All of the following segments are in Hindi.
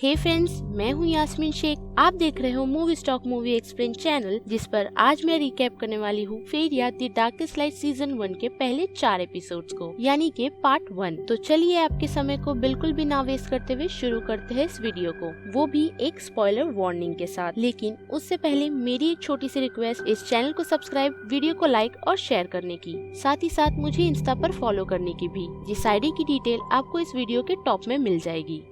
हे फ्रेंड्स, मैं हूं यास्मीन शेख। आप देख रहे हो movie stock movie explain channel, जिस पर आज मैं रिकैप करने वाली हूँ फेरिया द डार्केस्ट लाइट सीजन 1 के पहले 4 एपिसोड्स को, यानी के पार्ट 1। तो चलिए आपके समय को बिल्कुल भी ना वेस्ट करते हुए शुरू करते हैं इस वीडियो को, वो भी एक स्पॉइलर वार्निंग के साथ। लेकिन उससे पहले मेरी एक छोटी सी रिक्वेस्ट, इस चैनल को सब्सक्राइब, वीडियो को लाइक और शेयर करने की, साथ ही साथ मुझे इंस्टा पर फॉलो करने की भी, जिस आईडी की डिटेल आपको इस वीडियो के टॉप में मिल जाएगी।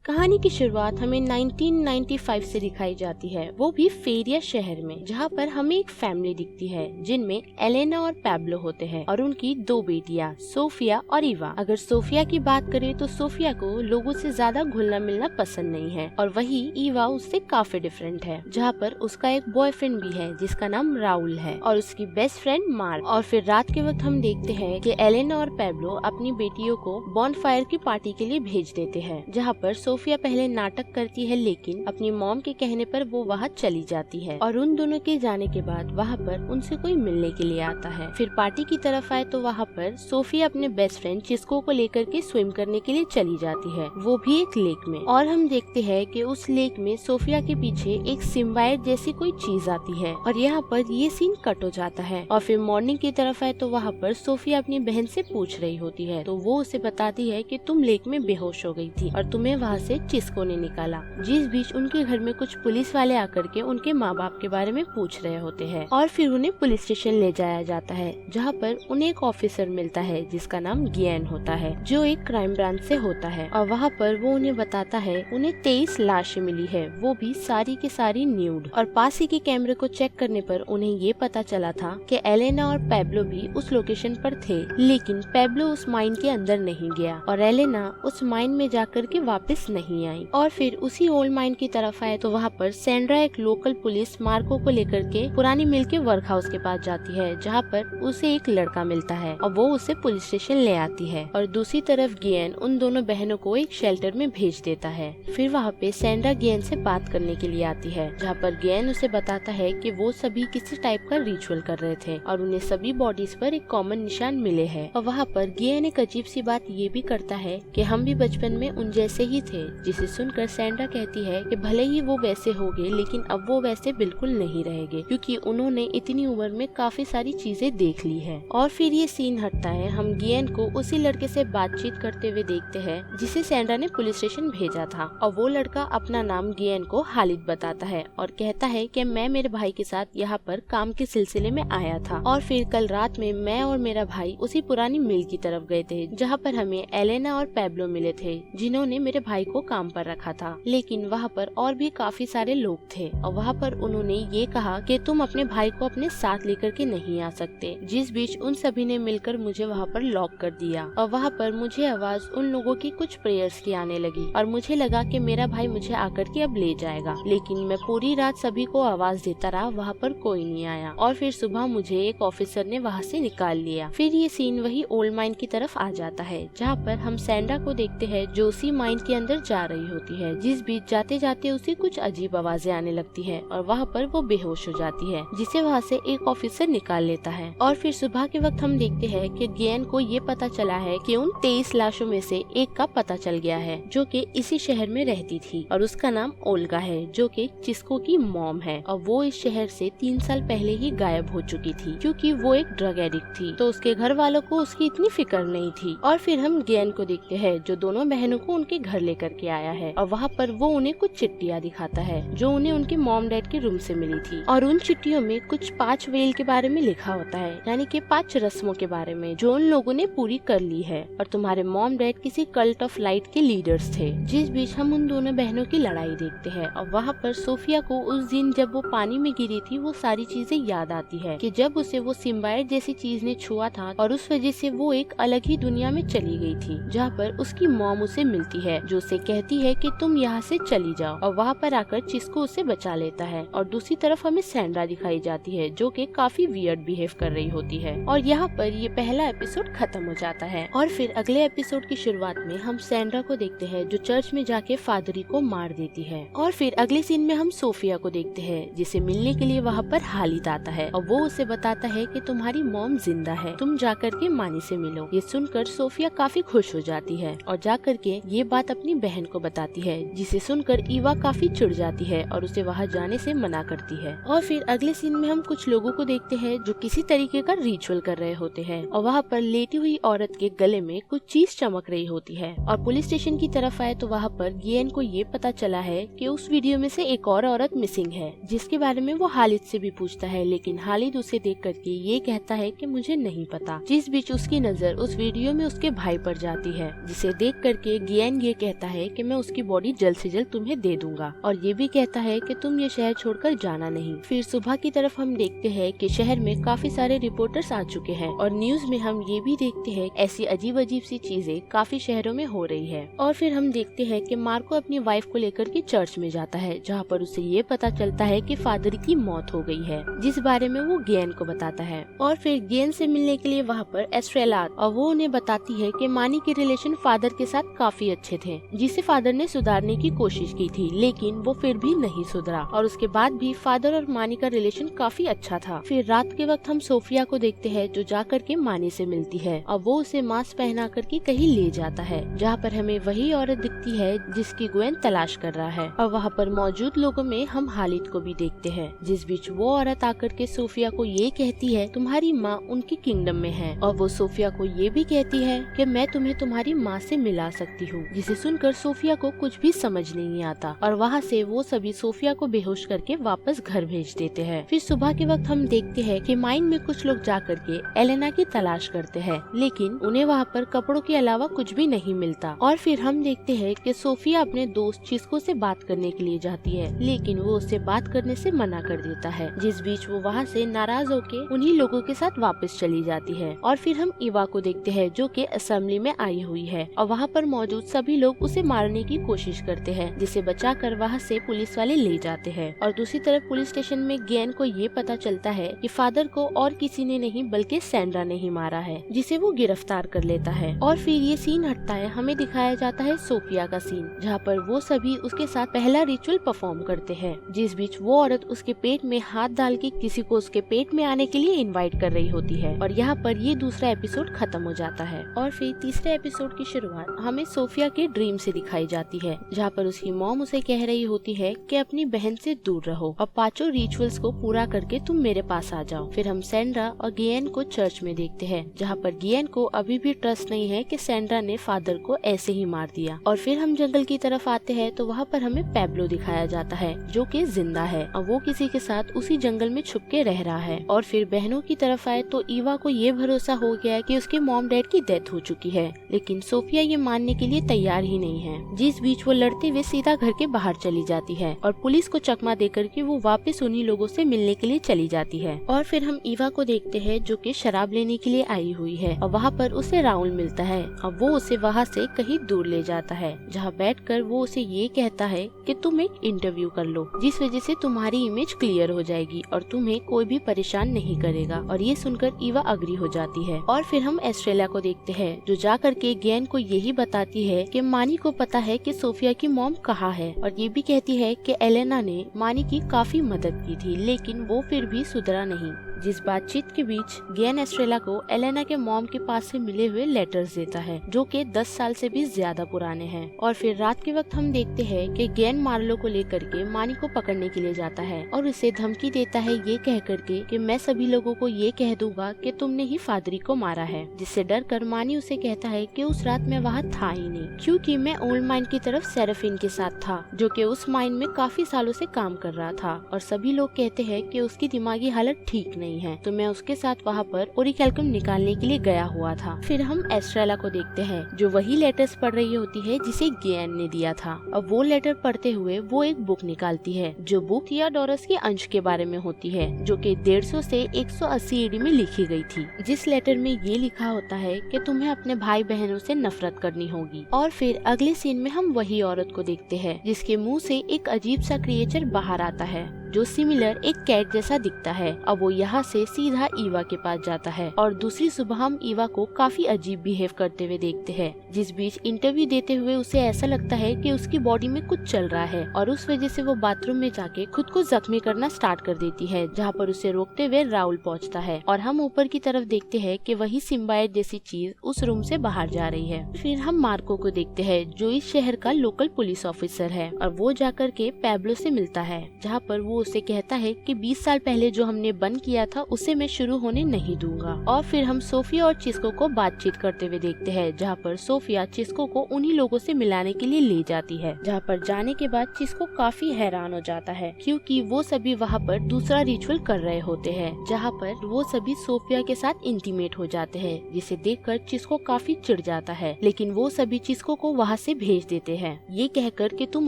कहानी की शुरुआत हमें 1995 से दिखाई जाती है, वो भी फेरिया शहर में, जहाँ पर हमें एक फैमिली दिखती है जिनमें एलेना और पैब्लो होते हैं और उनकी 2 बेटियां सोफिया और ईवा। अगर सोफिया की बात करें तो सोफिया को लोगों से ज्यादा घुलना मिलना पसंद नहीं है और वही ईवा उससे काफी डिफरेंट है, जहाँ पर उसका एक बॉयफ्रेंड भी है जिसका नाम राहुल है और उसकी बेस्ट फ्रेंड मार्क। और फिर रात के वक्त हम देखते हैं कि एलेना और पैब्लो अपनी बेटियों को बॉनफायर की पार्टी के लिए भेज देते हैं, जहाँ पर सोफिया पहले नाटक करती है, लेकिन अपनी मॉम के कहने पर वो वहाँ चली जाती है और उन दोनों के जाने के बाद वहाँ पर उनसे कोई मिलने के लिए आता है। फिर पार्टी की तरफ आए तो वहाँ पर सोफिया अपने बेस्ट फ्रेंड चिस्को को लेकर के स्विम करने के लिए चली जाती है, वो भी एक लेक में। और हम देखते हैं कि उस लेक में सोफिया के पीछे एक सिम्बाइट जैसी कोई चीज आती है और यहाँ पर ये सीन कट हो जाता है। और फिर मॉर्निंग की तरफ आए तो वहाँ पर सोफिया अपनी बहन से पूछ रही होती है, तो वो उसे बताती है कि तुम लेक में बेहोश हो गई थी और तुम्हें वहाँ से चिस्को ने निकाला। जिस बीच उनके घर में कुछ पुलिस वाले आकर के उनके माँ बाप के बारे में पूछ रहे होते हैं और फिर उन्हें पुलिस स्टेशन ले जाया जाता है, जहाँ पर उन्हें एक ऑफिसर मिलता है जिसका नाम गियन होता है, जो एक क्राइम ब्रांच से होता है। और वहाँ पर वो उन्हें बताता है उन्हें 23 लाशें मिली है, वो भी सारी की सारी न्यूड। और पास ही के कैमरे को चेक करने पर उन्हें ये पता चला था कि एलेना और पैब्लो भी उस लोकेशन पर थे, लेकिन पैब्लो उस माइन के अंदर नहीं गया और एलेना उस माइन में जाकर के वापस नहीं आई। और फिर उसी ओल्ड माइन की तरफ आए तो वहाँ पर सैंड्रा एक लोकल पुलिस मार्को को लेकर के पुरानी मिल के वर्क हाउस के पास जाती है, जहाँ पर उसे एक लड़का मिलता है और वो उसे पुलिस स्टेशन ले आती है। और दूसरी तरफ गियन उन दोनों बहनों को एक शेल्टर में भेज देता है। फिर वहाँ पे सैंड्रा गियन से बात करने के लिए आती है, जहाँ पर गियन उसे बताता है कि वो सभी किसी टाइप का रिचुअल कर रहे थे और उन्हें सभी बॉडीज पर एक कॉमन निशान मिले हैं। और वहाँ पर गियन एक अजीब सी बात ये भी करता है कि हम भी बचपन में उन जैसे ही थे, जिसे सुनकर सैंड्रा कहती है कि भले ही वो वैसे हो गए, लेकिन अब वो वैसे बिल्कुल नहीं रहेंगे, क्योंकि उन्होंने इतनी उम्र में काफी सारी चीजें देख ली है। और फिर ये सीन हटता है, हम गियन को उसी लड़के से बातचीत करते हुए देखते हैं जिसे सैंड्रा ने पुलिस स्टेशन भेजा था। और वो लड़का अपना नाम गियन को हालिद बताता है और कहता है कि मैं मेरे भाई के साथ यहाँ पर काम के सिलसिले में आया था और फिर कल रात में मैं और मेरा भाई उसी पुरानी मिल की तरफ गए थे, जहाँ पर हमें एलेना और पैब्लो मिले थे, जिन्होंने मेरे भाई को काम पर रखा था। लेकिन वहाँ पर और भी काफी सारे लोग थे और वहाँ पर उन्होंने ये कहा कि तुम अपने भाई को अपने साथ लेकर के नहीं आ सकते। जिस बीच उन सभी ने मिलकर मुझे वहाँ पर लॉक कर दिया और वहाँ पर मुझे आवाज उन लोगों की कुछ प्रेयर्स की आने लगी और मुझे लगा कि मेरा भाई मुझे आकर के अब ले जाएगा, लेकिन मैं पूरी रात सभी को आवाज देता रहा, वहाँ पर कोई नहीं आया। और फिर सुबह मुझे एक ऑफिसर ने वहाँ से निकाल लिया। फिर ये सीन वही ओल्ड माइन की तरफ आ जाता है, जहाँ पर हम सैंड्रा को देखते हैं जो उसी माइन के अंदर जा रही होती है। जिस बीच जाते जाते उसे कुछ अजीब आवाजें आने लगती है और वहाँ पर वो बेहोश हो जाती है, जिसे वहाँ से एक ऑफिसर निकाल लेता है। और फिर सुबह के वक्त हम देखते हैं कि गियन को ये पता चला है कि उन 23 लाशों में से एक का पता चल गया है, जो कि इसी शहर में रहती थी और उसका नाम ओल्गा है, जो कि चिस्को की मॉम है। और वो इस शहर से 3 साल पहले ही गायब हो चुकी थी, क्योंकि वो एक ड्रग एडिक्ट थी, तो उसके घर वालों को उसकी इतनी फिक्र नहीं थी। और फिर हम गियन को देखते हैं जो दोनों बहनों को उनके घर लेकर के आया है और वहाँ पर वो उन्हें कुछ चिट्ठियाँ दिखाता है जो उन्हें उनके मॉम डैड के रूम से मिली थी। और उन चिट्ठियों में कुछ 5 वेल के बारे में लिखा होता है, यानी कि 5 रस्मों के बारे में जो उन लोगों ने पूरी कर ली है। और तुम्हारे मॉम डैड किसी कल्ट ऑफ लाइट के लीडर्स थे। जिस बीच हम उन दोनों बहनों की लड़ाई देखते हैं और वहाँ पर सोफिया को उस दिन जब वो पानी में गिरी थी वो सारी चीजें याद आती है कि जब उसे वो सिम्बाइट जैसी चीज ने छुआ था और उस वजह से वो एक अलग ही दुनिया में चली गई थी, जहाँ पर उसकी मॉम उसे मिलती है, जो उसे कहती है कि तुम यहाँ से चली जाओ, और वहाँ पर आकर चिस्को उसे बचा लेता है। और दूसरी तरफ हमें सैंड्रा दिखाई जाती है जो कि काफी वियर्ड बिहेव कर रही होती है। और यहाँ पर ये पहला एपिसोड खत्म हो जाता है। और फिर अगले एपिसोड की शुरुआत में हम सैंड्रा को देखते हैं जो चर्च में जाके फादरी को मार देती है। और फिर अगले सीन में हम सोफिया को देखते हैं जिसे मिलने के लिए वहाँ पर हालिद आता है और वो उसे बताता है कि तुम्हारी मॉम जिंदा है, तुम जाकर के मानी से मिलो। ये सुनकर सोफिया काफी खुश हो जाती है और जाकर के ये बात अपनी बहन को बताती है, जिसे सुनकर ईवा काफी चिढ़ जाती है और उसे वहाँ जाने से मना करती है। और फिर अगले सीन में हम कुछ लोगों को देखते हैं जो किसी तरीके का रिचुअल कर रहे होते हैं और वहाँ पर लेटी हुई औरत के गले में कुछ चीज चमक रही होती है। और पुलिस स्टेशन की तरफ आए तो वहाँ पर गियन को ये पता चला है कि उस वीडियो में से एक और औरत मिसिंग है, जिसके बारे में वो हालिद से भी पूछता है, लेकिन हालिद उसे देख करके ये कहता है कि मुझे नहीं पता। जिस बीच उसकी नजर उस वीडियो में उसके भाई पर जाती है, जिसे देख करके गियन ये कहता है कि मैं उसकी बॉडी जल्द से जल्द तुम्हें दे दूंगा, और ये भी कहता है कि तुम ये शहर छोड़कर जाना नहीं। फिर सुबह की तरफ हम देखते हैं कि शहर में काफी सारे रिपोर्टर्स आ चुके हैं और न्यूज में हम ये भी देखते हैं ऐसी अजीब अजीब सी चीजें काफी शहरों में हो रही है। और फिर हम देखते हैं कि मार्को अपनी वाइफ को लेकर के चर्च में जाता है, जहाँ पर उसे ये पता चलता है कि फादर की मौत हो गई है, जिस बारे में वो गियन को बताता है। और फिर गियन से मिलने के लिए वहाँ पर एस्ट्रेला और वो उन्हें बताती है कि मानी के रिलेशन फादर के साथ काफी अच्छे थे, जिसे फादर ने सुधारने की कोशिश की थी, लेकिन वो फिर भी नहीं सुधरा और उसके बाद भी फादर और मानी का रिलेशन काफी अच्छा था। फिर रात के वक्त हम सोफिया को देखते हैं जो जाकर के मानी से मिलती है और वो उसे मास्क पहना करके कहीं ले जाता है, जहाँ पर हमें वही औरत दिखती है जिसकी ग्वेन तलाश कर रहा है। और वहाँ पर मौजूद लोगों में हम हालिद को भी देखते हैं, जिस बीच वो औरत आकर के सोफिया को ये कहती है तुम्हारी माँ उनकी किंगडम में है, और वो सोफिया को ये भी कहती है कि मैं तुम्हें तुम्हारी माँ से मिला सकती हूँ, जिसे सुनकर सोफिया को कुछ भी समझ नहीं आता और वहाँ से वो सभी सोफिया को बेहोश करके वापस घर भेज देते हैं। फिर सुबह के वक्त हम देखते हैं कि माइन में कुछ लोग जाकर के एलेना की तलाश करते हैं, लेकिन उन्हें वहाँ पर कपड़ों के अलावा कुछ भी नहीं मिलता। और फिर हम देखते हैं कि सोफिया अपने दोस्त चिस्को से बात करने के लिए जाती है, लेकिन वो उससे बात करने से मना कर देता है, जिस बीच वो वहाँ से नाराज होके उन्हीं लोगों के साथ वापस चली जाती है। और फिर हम इवा को देखते हैं जो कि असेंबली में आई हुई है और वहाँ पर मौजूद सभी लोग उसे मारने की कोशिश करते हैं, जिसे बचाकर वहाँ से पुलिस वाले ले जाते हैं। और दूसरी तरफ पुलिस स्टेशन में गियन को ये पता चलता है कि फादर को और किसी ने नहीं बल्कि सैंड्रा ने ही मारा है, जिसे वो गिरफ्तार कर लेता है। और फिर ये सीन हटता है, हमें दिखाया जाता है सोफिया का सीन, जहाँ पर वो सभी उसके साथ पहला रिचुअल परफॉर्म करते हैं, जिस बीच वो औरत उसके पेट में हाथ डाल के किसी को उसके पेट में आने के लिए इनवाइट कर रही होती है। और यहाँ पर ये दूसरा एपिसोड खत्म हो जाता है। और फिर तीसरे एपिसोड की शुरुआत हमें सोफिया के ड्रीम से दिखाई जाती है, जहाँ पर उसकी मॉम उसे कह रही होती है कि अपनी बहन से दूर रहो और 5 रिचुअल्स को पूरा करके तुम मेरे पास आ जाओ। फिर हम सैंड्रा और गियन को चर्च में देखते हैं, जहाँ पर गियन को अभी भी ट्रस्ट नहीं है कि सैंड्रा ने फादर को ऐसे ही मार दिया। और फिर हम जंगल की तरफ आते हैं तो वहाँ पर हमें पैब्लो दिखाया जाता है जो कि जिंदा है और वो किसी के साथ उसी जंगल में छुप के रह रहा है। और फिर बहनों की तरफ आए तो ईवा को ये भरोसा हो गया है कि उसके मॉम डैड की डेथ हो चुकी है, लेकिन सोफिया ये मानने के लिए तैयार ही नहीं है, जिस बीच वो लड़ते हुए सीधा घर के बाहर चली जाती है और पुलिस को चकमा देकर के वो वापस उन्हीं लोगों से मिलने के लिए चली जाती है। और फिर हम ईवा को देखते हैं जो कि शराब लेने के लिए आई हुई है और वहाँ पर उसे राउल मिलता है और वो उसे वहाँ से कहीं दूर ले जाता है, जहाँ बैठकर वो उसे ये कहता है कि तुम एक इंटरव्यू कर लो, जिस वजह से तुम्हारी इमेज क्लियर हो जाएगी और तुम्हें कोई भी परेशान नहीं करेगा। और ये सुनकर ईवा अग्री हो जाती है। और फिर हम एस्ट्रेला को देखते हैं जो जाकर के गियन को यही बताती है कि मानी को पता है कि सोफिया की मॉम कहाँ है, और ये भी कहती है कि एलेना ने मानी की काफी मदद की थी, लेकिन वो फिर भी सुधरा नहीं। जिस बातचीत के बीच गियन एस्ट्रेला को एलेना के मॉम के पास से मिले हुए लेटर्स देता है जो कि 10 साल से भी ज्यादा पुराने हैं। और फिर रात के वक्त हम देखते हैं कि गियन मार्लो को लेकर के मानी को पकड़ने के लिए जाता है और उसे धमकी देता है ये कह करके कि मैं सभी लोगों को ये कह दूंगा कि तुमने ही फादरी को मारा है, जिससे डर कर मानी उसे कहता है कि उस रात मैं वहाँ था ही नहीं, क्योंकि मैं ओल्ड माइन की तरफ सेराफिन के साथ था जो कि उस माइन में काफी सालों से काम कर रहा था। और सभी लोग कहते हैं कि उसकी दिमागी हालत ठीक नहीं नहीं है, तो मैं उसके साथ वहाँ पर ओरिकैल्कम निकालने के लिए गया हुआ था। फिर हम एस्ट्रेला को देखते हैं जो वही लेटर्स पढ़ रही होती है जिसे गियान ने दिया था। अब वो लेटर पढ़ते हुए वो एक बुक निकालती है जो बुक थियोडोरस के अंश के बारे में होती है, जो कि 150 से 180 ईडी में लिखी गई थी। जिस लेटर में ये लिखा होता है कि तुम्हें अपने भाई बहनों से नफरत करनी होगी। और फिर अगले सीन में हम वही औरत को देखते हैं जिसके मुंह से एक अजीब सा क्रिएचर बाहर आता है जो सिमिलर एक कैट जैसा दिखता है। अब वो यहाँ से सीधा ईवा के पास जाता है और दूसरी सुबह हम ईवा को काफी अजीब बिहेव करते हुए देखते हैं। जिस बीच इंटरव्यू देते हुए उसे ऐसा लगता है कि उसकी बॉडी में कुछ चल रहा है और उस वजह से वो बाथरूम में जाके खुद को जख्मी करना स्टार्ट कर देती है, जहाँ पर उसे रोकते हुए राहुल पहुँचता है और हम ऊपर की तरफ देखते हैं कि वही सिम्बायोट जैसी चीज उस रूम से बाहर जा रही है। फिर हम मार्को को देखते हैं जो इस शहर का लोकल पुलिस ऑफिसर है और वो जाकर के पैब्लो से मिलता है, जहाँ पर वो उसे कहता है कि 20 साल पहले जो हमने बंद किया था उसे मैं शुरू होने नहीं दूंगा। और फिर हम सोफिया और चिस्को को बातचीत करते हुए देखते हैं, जहाँ पर सोफिया चिस्को को उन्हीं लोगों से मिलाने के लिए ले जाती है। जहाँ पर जाने के बाद चिस्को काफी हैरान हो जाता है क्योंकि वो सभी वहाँ पर दूसरा रिचुअल कर रहे होते हैं, जहाँ पर वो सभी सोफिया के साथ इंटीमेट हो जाते हैं, जिसे देखकर चिस्को काफी चिढ़ जाता है। लेकिन वो सभी चिस्को को वहाँ से भेज देते हैं ये कहकर कि तुम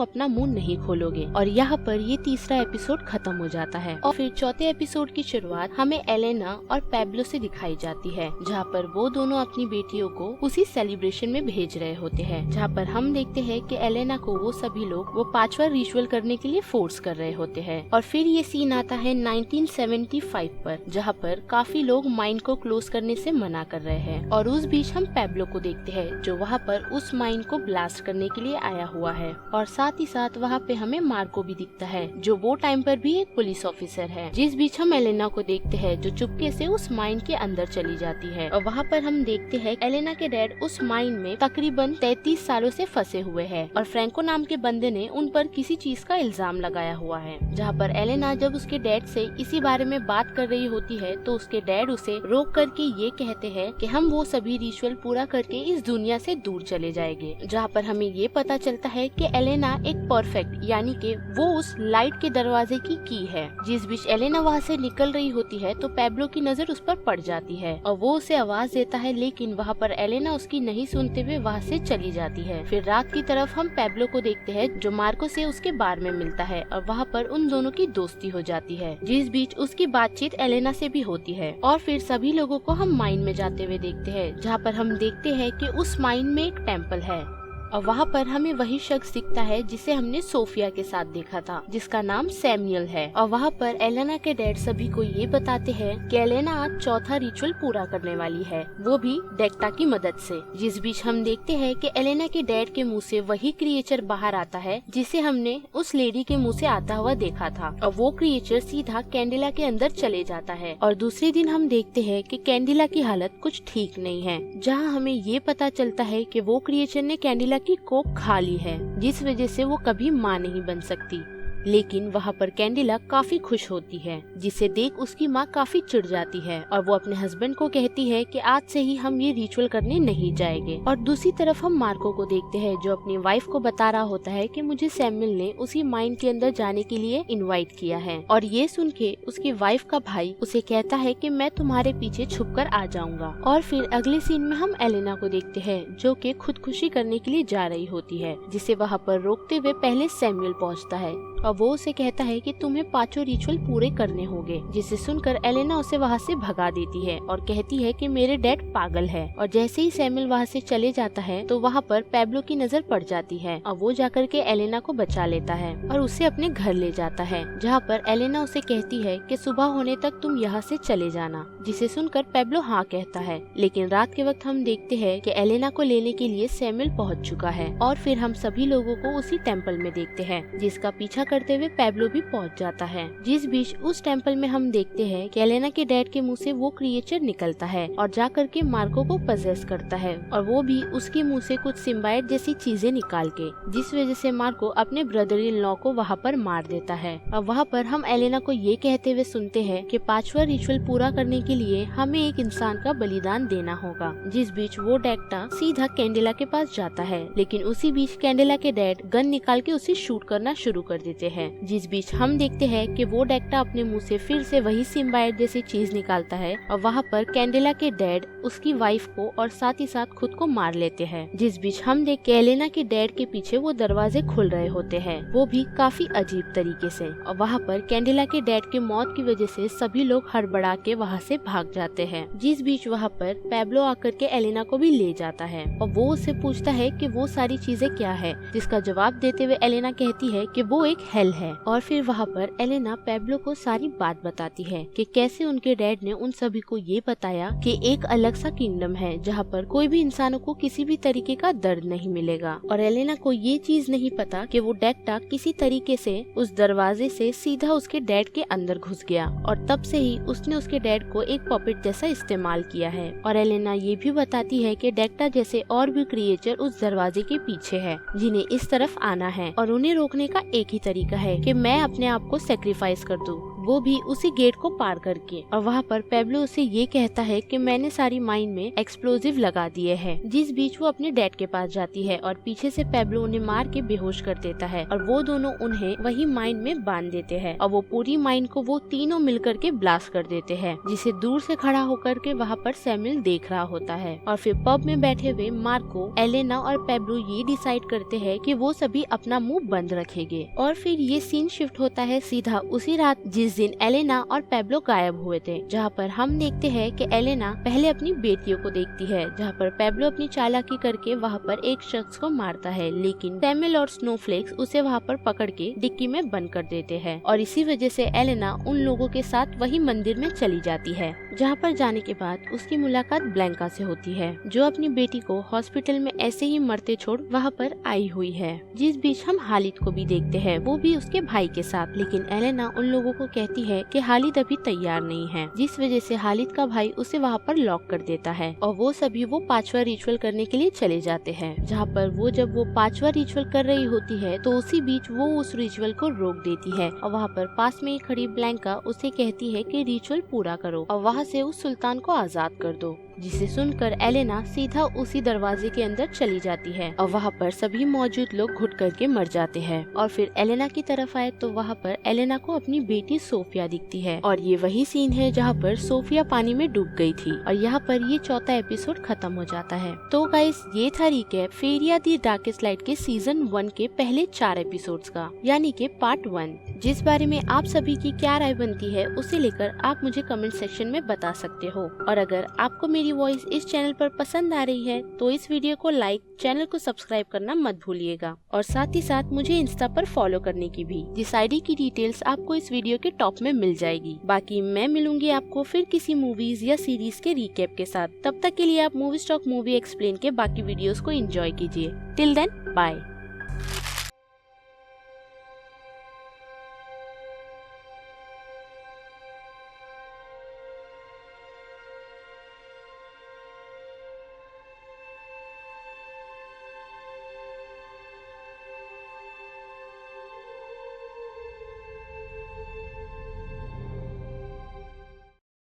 अपना मुंह नहीं खोलोगे। और यहाँ पर ये तीसरा एपिसोड खत्म हो जाता है। और फिर चौथे एपिसोड की शुरुआत हमें एलेना और पैब्लो से दिखाई जाती है, जहाँ पर वो दोनों अपनी बेटियों को उसी सेलिब्रेशन में भेज रहे होते हैं, जहाँ पर हम देखते हैं कि एलेना को वो सभी लोग वो 5वां रिचुअल करने के लिए फोर्स कर रहे होते हैं। और फिर ये सीन आता है 1975 पर, जहाँ पर काफी लोग माइन को क्लोज करने से मना कर रहे हैं। और उस बीच हम पैब्लो को देखते हैं जो वहाँ पर उस माइन को ब्लास्ट करने के लिए आया हुआ है। और साथ ही साथ वहाँ पे हमें मार्को भी दिखता है जो वो टाइम पर भी एक पुलिस ऑफिसर है। जिस बीच हम एलेना को देखते हैं जो चुपके से उस माइन के अंदर चली जाती है। और वहाँ पर हम देखते हैं एलेना के डैड उस माइन में तकरीबन 33 सालों से फंसे हुए हैं और फ्रैंको नाम के बंदे ने उन पर किसी चीज का इल्जाम लगाया हुआ है। जहाँ पर एलेना जब उसके डैड से इसी बारे में बात कर रही होती है तो उसके डैड उसे रोक करके ये कहते हैं कि हम वो सभी रिचुअल पूरा करके इस दुनिया से दूर चले जाएंगे। जहाँ पर हमें ये पता चलता है कि एलेना एक परफेक्ट यानी कि वो उस लाइट के दरवाजे की है। जिस बीच एलेना वहाँ से निकल रही होती है तो पैब्लो की नजर उस पर पड़ जाती है और वो उसे आवाज देता है, लेकिन वहाँ पर एलेना उसकी नहीं सुनते हुए वहाँ से चली जाती है। फिर रात की तरफ हम पैब्लो को देखते हैं जो मार्को से उसके बार में मिलता है और वहाँ पर उन दोनों की दोस्ती हो जाती है, जिस बीच उसकी बातचीत एलेना से भी होती है। और फिर सभी लोगों को हम माइन में जाते हुए देखते हैं, जहाँ पर हम देखते हैं कि उस माइन में एक टेम्पल है और वहाँ पर हमें वही शख्स दिखता है जिसे हमने सोफिया के साथ देखा था, जिसका नाम सैमुअल है। और वहाँ पर एलेना के डैड सभी को ये बताते हैं कि एलेना आज चौथा रिचुअल पूरा करने वाली है, वो भी डेक्टा की मदद से। जिस बीच हम देखते हैं कि एलेना के डैड के मुंह से वही क्रिएचर बाहर आता है जिसे हमने उस लेडी के मुंह से आता हुआ देखा था और वो क्रिएचर सीधा कैंडिला के अंदर चले जाता है। और दूसरे दिन हम देखते हैं कि कैंडिला की हालत कुछ ठीक नहीं है, जहाँ हमें ये पता चलता है कि वो क्रिएचर ने कैंडिला की कोख खा ली है, जिस वजह से वो कभी मां नहीं बन सकती। लेकिन वहाँ पर कैंडिला काफी खुश होती है, जिसे देख उसकी माँ काफी चिढ़ जाती है और वो अपने हस्बैंड को कहती है कि आज से ही हम ये रिचुअल करने नहीं जाएंगे। और दूसरी तरफ हम मार्को को देखते हैं जो अपनी वाइफ को बता रहा होता है कि मुझे सैमुअल ने उसी माइन के अंदर जाने के लिए इनवाइट किया है। और ये सुन के उसकी वाइफ का भाई उसे कहता है कि मैं तुम्हारे पीछे छुप कर आ जाऊंगा। और फिर अगले सीन में हम एलेना को देखते हैं जो कि खुदकुशी करने के लिए जा रही होती है, जिसे वहाँ पर रोकते हुए पहले सैमुअल पहुँचता है और वो उसे कहता है कि तुम्हें 5 रिचुअल पूरे करने होंगे, जिसे सुनकर एलेना उसे वहाँ से भगा देती है और कहती है कि मेरे डैड पागल है। और जैसे ही सैमुअल वहाँ से चले जाता है तो वहाँ पर पैब्लो की नजर पड़ जाती है और वो जाकर के एलेना को बचा लेता है और उसे अपने घर ले जाता है, जहाँ पर एलेना उसे कहती है कि सुबह होने तक तुम यहाँ से चले जाना, जिसे सुनकर पैब्लो हाँ कहता है। लेकिन रात के वक्त हम देखते हैं कि एलेना को लेने के लिए सैमुअल पहुँच चुका है और फिर हम सभी लोगों को उसी टेम्पल में देखते हैं, जिसका पीछा करते हुए पैब्लो भी पहुंच जाता है। जिस बीच उस टेम्पल में हम देखते हैं कि एलेना के डैड के मुंह से वो क्रिएचर निकलता है और जाकर के मार्को को पजेस करता है और वो भी उसके मुंह से कुछ सिम्बायोट जैसी चीजें निकाल के, जिस वजह से मार्को अपने ब्रदर इन लॉ को वहाँ पर मार देता है। और वहाँ पर हम एलेना को ये कहते हुए सुनते हैं कि 5वां रिचुअल पूरा करने के लिए हमें एक इंसान का बलिदान देना होगा। जिस बीच वो डेक्टा सीधा कैंडिला के पास जाता है, लेकिन उसी बीच कैंडिला के डैड गन निकाल के उसे शूट करना शुरू कर देते देते हैं। जिस बीच हम देखते हैं कि वो डेक्टा अपने मुंह से फिर से वही सिम्बायोट जैसी चीज निकालता है और वहाँ पर कैंडेला के डैड उसकी वाइफ को और साथ ही साथ खुद को मार लेते हैं। जिस बीच हम देख के एलेना के डैड के पीछे वो दरवाजे खुल रहे होते हैं, वो भी काफी अजीब तरीके से। और वहाँ पर कैंडेला के डैड की मौत की वजह से सभी लोग हड़बड़ा के वहाँ से भाग जाते हैं। जिस बीच वहाँ पर पैब्लो आकर के एलेना को भी ले जाता है और वो उससे पूछता है कि वो सारी चीजें क्या है, जिसका जवाब देते हुए एलेना कहती है कि वो एक हेल है। और फिर वहाँ पर एलेना पैब्लो को सारी बात बताती है कि कैसे उनके डैड ने उन सभी को ये बताया कि एक अलग सा किंगडम है जहाँ पर कोई भी इंसानों को किसी भी तरीके का दर्द नहीं मिलेगा। और एलेना को ये चीज नहीं पता कि वो डेक्टा किसी तरीके से उस दरवाजे से सीधा उसके डैड के अंदर घुस गया और तब से ही उसने उसके डैड को एक पपेट जैसा इस्तेमाल किया है। और एलेना ये भी बताती है कि डेक्टा जैसे और भी क्रिएचर उस दरवाजे के पीछे है जिन्हें इस तरफ आना है और उन्हें रोकने का एक ही तरीका है कि मैं अपने आप को सेक्रीफाइस कर दूं, वो भी उसी गेट को पार करके। और वहाँ पर पैब्लो उसे ये कहता है कि मैंने सारी माइन में एक्सप्लोजिव लगा दिए हैं। जिस बीच वो अपने डैड के पास जाती है और पीछे से पैब्लो उन्हें मार के बेहोश कर देता है और वो दोनों उन्हें वही माइन में बांध देते हैं और वो पूरी माइन को वो तीनों मिलकर के ब्लास्ट कर देते हैं, जिसे दूर से खड़ा होकर के वहाँ पर सैमुअल देख रहा होता है। और फिर पब में बैठे हुए मार्को, एलेना और पैब्लो ये डिसाइड करते हैं कि वो सभी अपना मुंह बंद रखेंगे। और फिर ये सीन शिफ्ट होता है सीधा उसी रात जिस दिन एलेना और पैब्लो गायब हुए थे, जहाँ पर हम देखते हैं कि एलेना पहले अपनी बेटियों को देखती है, जहाँ पर पैब्लो अपनी चालाकी करके वहाँ पर एक शख्स को मारता है, लेकिन सैमुअल और स्नोफ्लेक्स उसे वहाँ पर पकड़ के डिक्की में बंद कर देते हैं। और इसी वजह से एलेना उन लोगों के साथ वही मंदिर में चली जाती है, जहाँ पर जाने के बाद उसकी मुलाकात ब्लैंका से होती है, जो अपनी बेटी को हॉस्पिटल में ऐसे ही मरते छोड़ वहाँ पर आई हुई है। जिस बीच हम हालिद को भी देखते हैं, वो भी उसके भाई के साथ, लेकिन एलेना उन लोगों को कहती है कि हालिद अभी तैयार नहीं है, जिस वजह से हालिद का भाई उसे वहाँ पर लॉक कर देता है और वो सभी वो 5वां रिचुअल करने के लिए चले जाते हैं। जहाँ पर वो जब वो 5वां रिचुअल कर रही होती है तो उसी बीच वो उस रिचुअल को रोक देती है और वहाँ पर पास में ही खड़ी ब्लैंका उसे कहती है कि रिचुअल पूरा करो और वहाँ से उस सुल्तान को आजाद कर दो, जिसे सुनकर एलेना सीधा उसी दरवाजे के अंदर चली जाती है और वहाँ पर सभी मौजूद लोग घुट करके मर जाते हैं। और फिर एलेना की तरफ आए तो वहाँ पर एलेना को अपनी बेटी सोफिया दिखती है और ये वही सीन है जहाँ पर सोफिया पानी में डूब गई थी। और यहाँ पर ये 4था एपिसोड खत्म हो जाता है। तो गाइस, ये था रिकैप फेरिया द डार्केस्ट लाइट के सीजन 1 के पहले 4 एपिसोड्स का, यानी कि पार्ट 1। जिस बारे में आप सभी की क्या राय बनती है उसे लेकर आप मुझे कमेंट सेक्शन में बता सकते हो। और अगर आपको मेरी वॉइस इस चैनल पर पसंद आ रही है तो इस वीडियो को लाइक, चैनल को सब्सक्राइब करना मत भूलिएगा और साथ ही साथ मुझे इंस्टा पर फॉलो करने की भी, जिस आईडी की डिटेल्स आपको इस वीडियो के टॉप में मिल जाएगी। बाकी मैं मिलूंगी आपको फिर किसी मूवीज या सीरीज के रिकैप के साथ। तब तक के लिए आप मूवी स्टॉक मूवी एक्सप्लेन के बाकी वीडियोस को एंजॉय कीजिए। Till then, bye.